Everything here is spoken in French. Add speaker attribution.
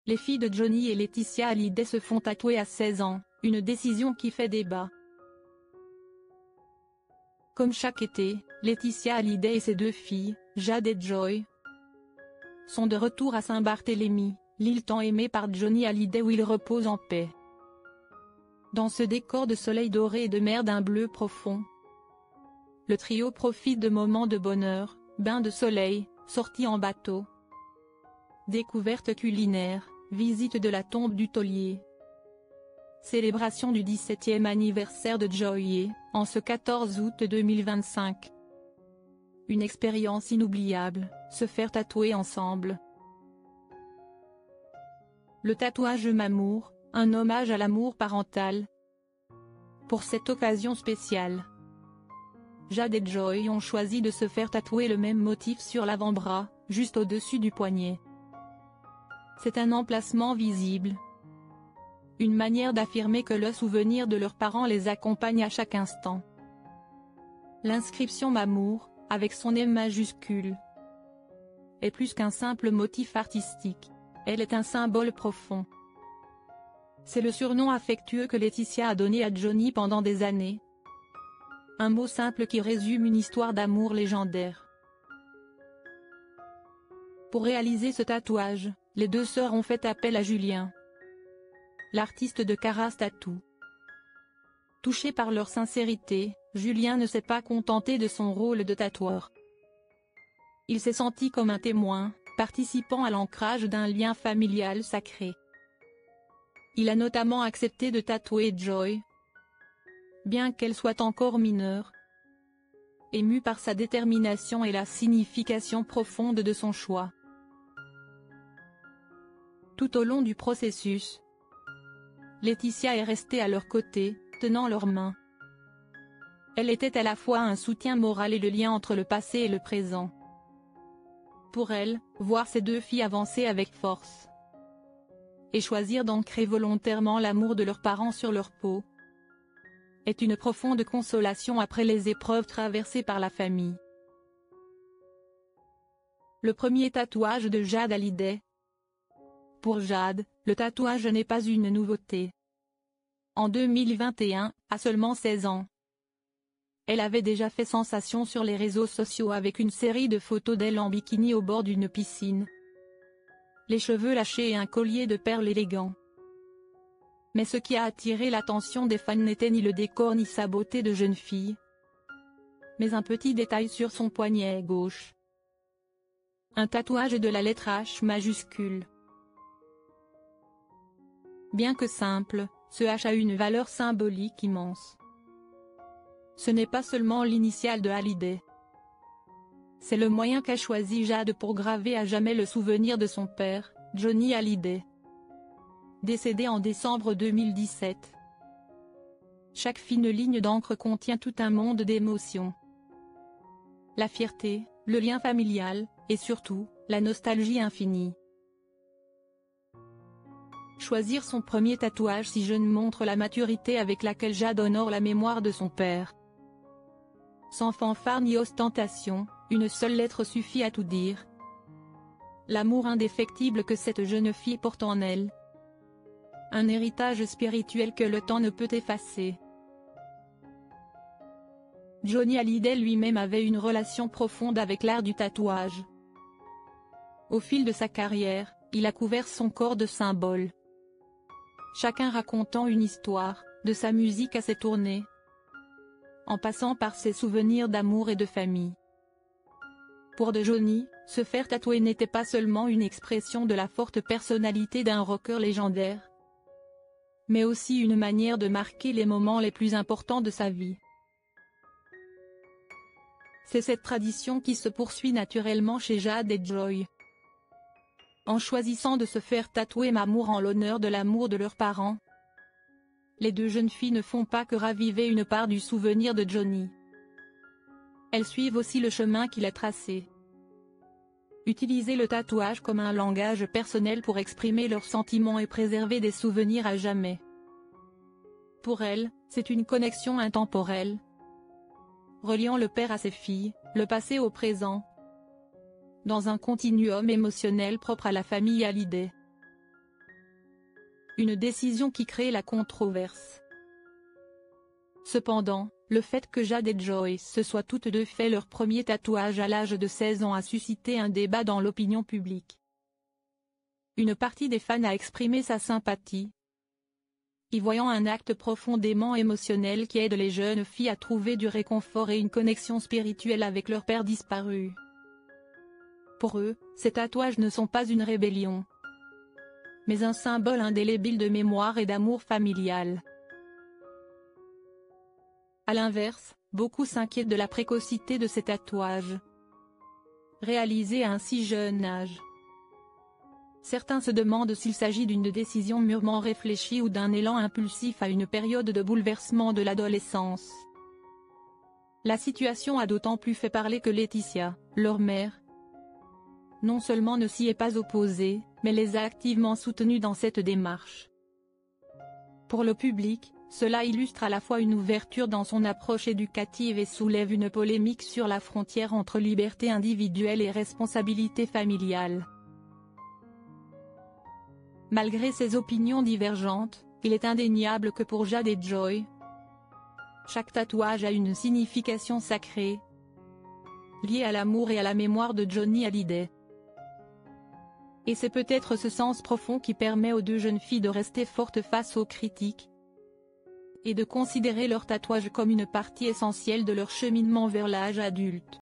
Speaker 1: Les filles de Johnny et Laetitia Hallyday se font tatouer à 16 ans, une décision qui fait débat. Comme chaque été, Laetitia Hallyday et ses deux filles, Jade et Joy, sont de retour à Saint-Barthélemy, l'île tant aimée par Johnny Hallyday où il repose en paix. Dans ce décor de soleil doré et de mer d'un bleu profond, le trio profite de moments de bonheur, bains de soleil, sorties en bateau, découvertes culinaires, visite de la tombe du taulier, célébration du 17e anniversaire de Joy, en ce 14 août 2025. Une expérience inoubliable, se faire tatouer ensemble. Le tatouage Mamour, un hommage à l'amour parental. Pour cette occasion spéciale, Jade et Joy ont choisi de se faire tatouer le même motif sur l'avant-bras, juste au-dessus du poignet. C'est un emplacement visible. Une manière d'affirmer que le souvenir de leurs parents les accompagne à chaque instant. L'inscription Mamour, avec son M majuscule, est plus qu'un simple motif artistique, elle est un symbole profond. C'est le surnom affectueux que Laetitia a donné à Johnny pendant des années. Un mot simple qui résume une histoire d'amour légendaire. Pour réaliser ce tatouage, les deux sœurs ont fait appel à Julien, l'artiste de Caras Tattoo. Touché par leur sincérité, Julien ne s'est pas contenté de son rôle de tatoueur. Il s'est senti comme un témoin, participant à l'ancrage d'un lien familial sacré. Il a notamment accepté de tatouer Joy, bien qu'elle soit encore mineure, ému par sa détermination et la signification profonde de son choix. Tout au long du processus, Laetitia est restée à leur côté, tenant leurs mains. Elle était à la fois un soutien moral et le lien entre le passé et le présent. Pour elle, voir ses deux filles avancer avec force et choisir d'ancrer volontairement l'amour de leurs parents sur leur peau est une profonde consolation après les épreuves traversées par la famille. Le premier tatouage de Jade Hallyday. Pour Jade, le tatouage n'est pas une nouveauté. En 2021, à seulement 16 ans, elle avait déjà fait sensation sur les réseaux sociaux avec une série de photos d'elle en bikini au bord d'une piscine, les cheveux lâchés et un collier de perles élégant. Mais ce qui a attiré l'attention des fans n'était ni le décor ni sa beauté de jeune fille, mais un petit détail sur son poignet gauche. Un tatouage de la lettre H majuscule. Bien que simple, ce H a une valeur symbolique immense. Ce n'est pas seulement l'initiale de Hallyday. C'est le moyen qu'a choisi Jade pour graver à jamais le souvenir de son père, Johnny Hallyday, décédé en décembre 2017. Chaque fine ligne d'encre contient tout un monde d'émotions. La fierté, le lien familial, et surtout, la nostalgie infinie. Choisir son premier tatouage si jeune montre la maturité avec laquelle Jade honore la mémoire de son père. Sans fanfare ni ostentation, une seule lettre suffit à tout dire. L'amour indéfectible que cette jeune fille porte en elle. Un héritage spirituel que le temps ne peut effacer. Johnny Hallyday lui-même avait une relation profonde avec l'art du tatouage. Au fil de sa carrière, il a couvert son corps de symboles. Chacun racontant une histoire, de sa musique à ses tournées, en passant par ses souvenirs d'amour et de famille. Pour de Johnny, se faire tatouer n'était pas seulement une expression de la forte personnalité d'un rocker légendaire, mais aussi une manière de marquer les moments les plus importants de sa vie. C'est cette tradition qui se poursuit naturellement chez Jade et Joy. En choisissant de se faire tatouer Mamour en l'honneur de l'amour de leurs parents, les deux jeunes filles ne font pas que raviver une part du souvenir de Johnny. Elles suivent aussi le chemin qu'il a tracé. Utiliser le tatouage comme un langage personnel pour exprimer leurs sentiments et préserver des souvenirs à jamais. Pour elles, c'est une connexion intemporelle, reliant le père à ses filles, le passé au présent, dans un continuum émotionnel propre à la famille Hallyday. une décision qui crée la controverse. Cependant, le fait que Jade et Joy se soient toutes deux fait leur premier tatouage à l'âge de 16 ans a suscité un débat dans l'opinion publique. Une partie des fans a exprimé sa sympathie, y voyant un acte profondément émotionnel qui aide les jeunes filles à trouver du réconfort et une connexion spirituelle avec leur père disparu. Pour eux, ces tatouages ne sont pas une rébellion, mais un symbole indélébile de mémoire et d'amour familial. A l'inverse, beaucoup s'inquiètent de la précocité de ces tatouages, réalisés à un si jeune âge. Certains se demandent s'il s'agit d'une décision mûrement réfléchie ou d'un élan impulsif à une période de bouleversement de l'adolescence. La situation a d'autant plus fait parler que Laetitia, leur mère, non seulement ne s'y est pas opposée, mais les a activement soutenus dans cette démarche. Pour le public, cela illustre à la fois une ouverture dans son approche éducative et soulève une polémique sur la frontière entre liberté individuelle et responsabilité familiale. Malgré ces opinions divergentes, il est indéniable que pour Jade et Joy, chaque tatouage a une signification sacrée, liée à l'amour et à la mémoire de Johnny Hallyday. Et c'est peut-être ce sens profond qui permet aux deux jeunes filles de rester fortes face aux critiques, et de considérer leur tatouage comme une partie essentielle de leur cheminement vers l'âge adulte.